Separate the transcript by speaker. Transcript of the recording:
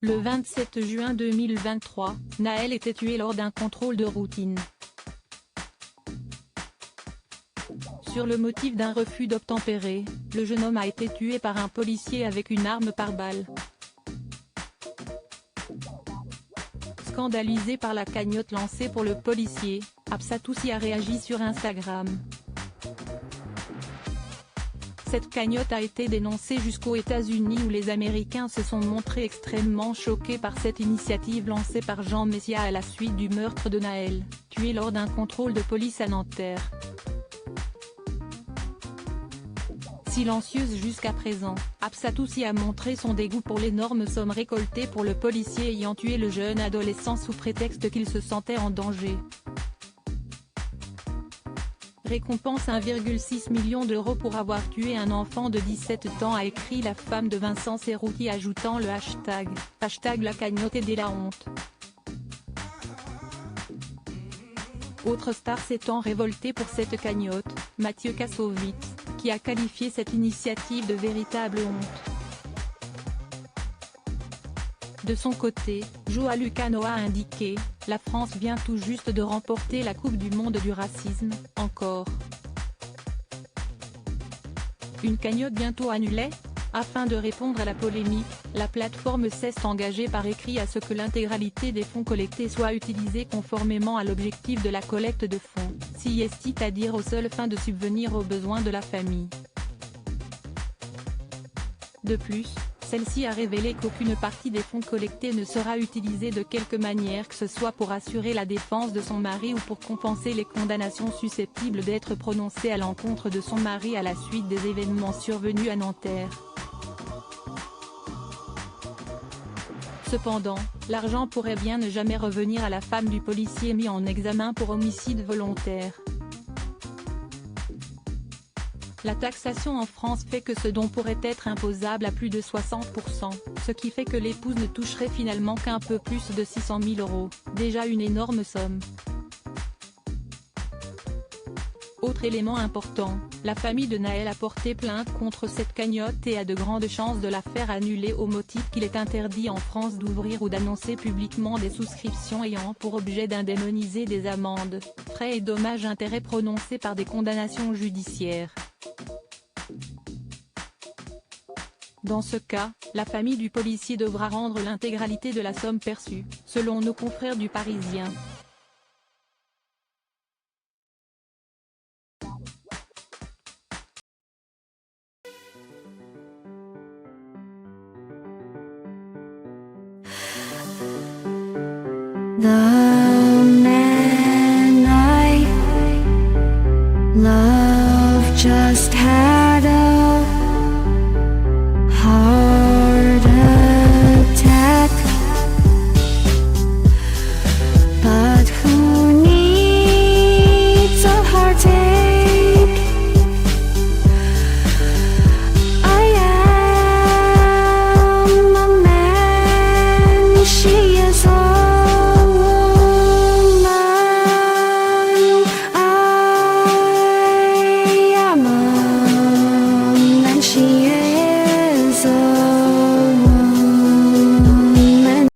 Speaker 1: Le 27 juin 2023, Naël était tué lors d'un contrôle de routine. Sur le motif d'un refus d'obtempérer, le jeune homme a été tué par un policier avec une arme par balle. Scandalisé par la cagnotte lancée pour le policier, Absatoussi a réagi sur Instagram. Cette cagnotte a été dénoncée jusqu'aux États-Unis où les Américains se sont montrés extrêmement choqués par cette initiative lancée par Jean Messia à la suite du meurtre de Naël, tué lors d'un contrôle de police à Nanterre. Silencieuse jusqu'à présent, Absatoussi a montré son dégoût pour l'énorme somme récoltée pour le policier ayant tué le jeune adolescent sous prétexte qu'il se sentait en danger. Récompense 1,6 million d'euros pour avoir tué un enfant de 17 ans, a écrit la femme de Vincent Cerruti ajoutant le hashtag la cagnotte et la honte. Autre star s'étant révolté pour cette cagnotte, Mathieu Kassovitz, qui a qualifié cette initiative de véritable honte. De son côté, Joao Lucano a indiqué « La France vient tout juste de remporter la Coupe du monde du racisme, encore. Une cagnotte bientôt annulée ?» Afin de répondre à la polémique, la plateforme s'est engagée par écrit à ce que l'intégralité des fonds collectés soit utilisée conformément à l'objectif de la collecte de fonds, c'est-à-dire aux seules fins de subvenir aux besoins de la famille. De plus, celle-ci a révélé qu'aucune partie des fonds collectés ne sera utilisée de quelque manière que ce soit pour assurer la défense de son mari ou pour compenser les condamnations susceptibles d'être prononcées à l'encontre de son mari à la suite des événements survenus à Nanterre. Cependant, l'argent pourrait bien ne jamais revenir à la femme du policier mis en examen pour homicide volontaire. La taxation en France fait que ce don pourrait être imposable à plus de 60%, ce qui fait que l'épouse ne toucherait finalement qu'un peu plus de 600 000 €, déjà une énorme somme. Autre élément important, la famille de Naël a porté plainte contre cette cagnotte et a de grandes chances de la faire annuler au motif qu'il est interdit en France d'ouvrir ou d'annoncer publiquement des souscriptions ayant pour objet d'indemniser des amendes, frais et dommages-intérêts prononcés par des condamnations judiciaires. Dans ce cas, la famille du policier devra rendre l'intégralité de la somme perçue, selon nos confrères du Parisien.
Speaker 2: The man I love just had